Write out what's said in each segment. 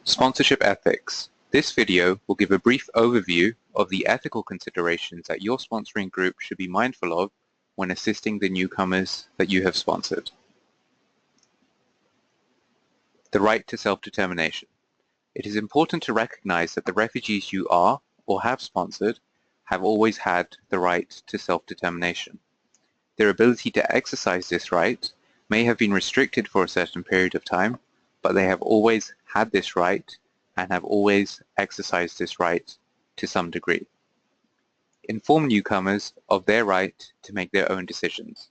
Sponsorship ethics. This video will give a brief overview of the ethical considerations that your sponsoring group should be mindful of when assisting the newcomers that you have sponsored. The right to self-determination. It is important to recognize that the refugees you are or have sponsored have always had the right to self-determination. Their ability to exercise this right may have been restricted for a certain period of time, but they have always had this right and have always exercised this right to some degree. Inform newcomers of their right to make their own decisions.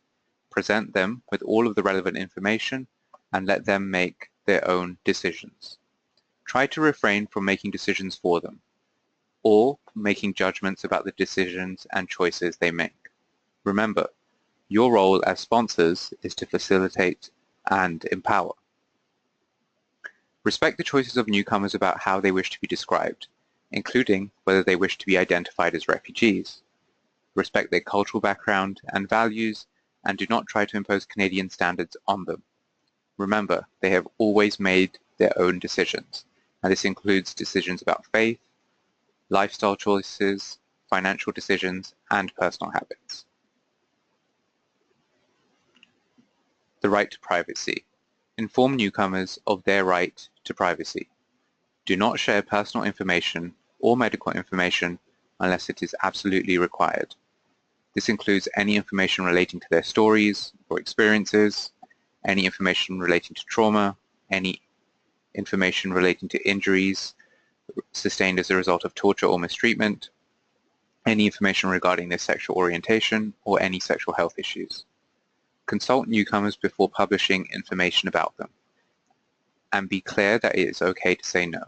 Present them with all of the relevant information and let them make their own decisions. Try to refrain from making decisions for them or making judgments about the decisions and choices they make. Remember, your role as sponsors is to facilitate and empower. Respect the choices of newcomers about how they wish to be described, including whether they wish to be identified as refugees. Respect their cultural background and values, and do not try to impose Canadian standards on them. Remember, they have always made their own decisions, and this includes decisions about faith, lifestyle choices, financial decisions, and personal habits. The right to privacy. Inform newcomers of their right to privacy. Do not share personal information or medical information unless it is absolutely required. This includes any information relating to their stories or experiences, any information relating to trauma, any information relating to injuries sustained as a result of torture or mistreatment, any information regarding their sexual orientation, or any sexual health issues. Consult newcomers before publishing information about them, and be clear that it is okay to say no,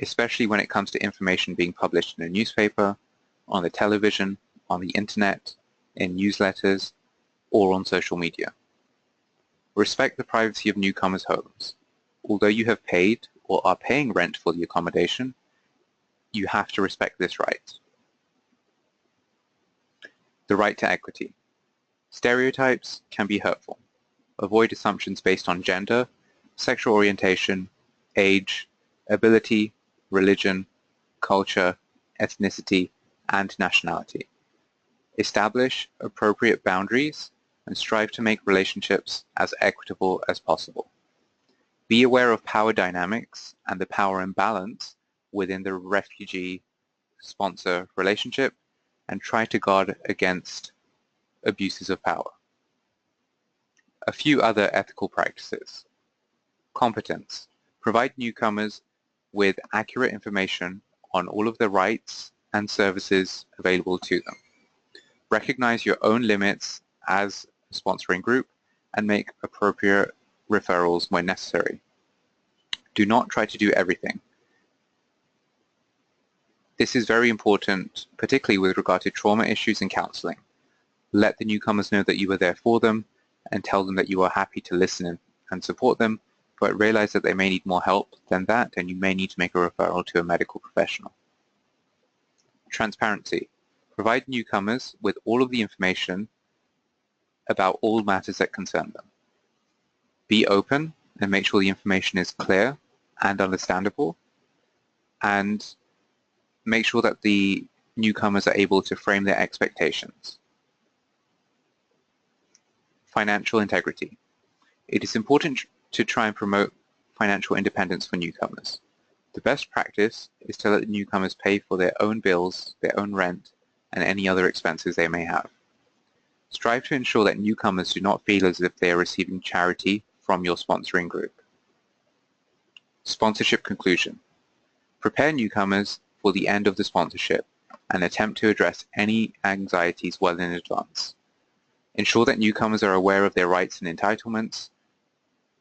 especially when it comes to information being published in a newspaper, on the television, on the internet, in newsletters, or on social media. Respect the privacy of newcomers' homes. Although you have paid or are paying rent for the accommodation, you have to respect this right. The right to equity. Stereotypes can be hurtful. Avoid assumptions based on gender, sexual orientation, age, ability, religion, culture, ethnicity, and nationality. Establish appropriate boundaries and strive to make relationships as equitable as possible. Be aware of power dynamics and the power imbalance within the refugee-sponsor relationship and try to guard against abuses of power. A few other ethical practices. Competence. Provide newcomers with accurate information on all of the rights and services available to them. Recognize your own limits as a sponsoring group and make appropriate referrals when necessary. Do not try to do everything. This is very important, particularly with regard to trauma issues and counseling. Let the newcomers know that you are there for them and tell them that you are happy to listen and support them, but realize that they may need more help than that and you may need to make a referral to a medical professional. Transparency. Provide newcomers with all of the information about all matters that concern them. Be open and make sure the information is clear and understandable, and make sure that the newcomers are able to frame their expectations. Financial integrity. It is important to try and promote financial independence for newcomers. The best practice is to let the newcomers pay for their own bills, their own rent, and any other expenses they may have. Strive to ensure that newcomers do not feel as if they are receiving charity from your sponsoring group. Sponsorship conclusion. Prepare newcomers for the end of the sponsorship and attempt to address any anxieties well in advance. Ensure that newcomers are aware of their rights and entitlements,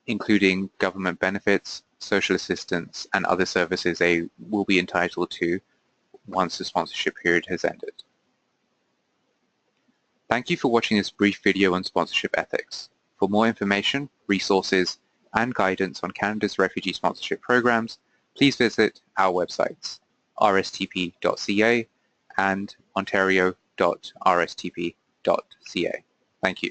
including government benefits, social assistance, and other services they will be entitled to once the sponsorship period has ended. Thank you for watching this brief video on sponsorship ethics. For more information, resources, and guidance on Canada's refugee sponsorship programs, please visit our websites, rstp.ca and ontario.rstp.ca. Thank you.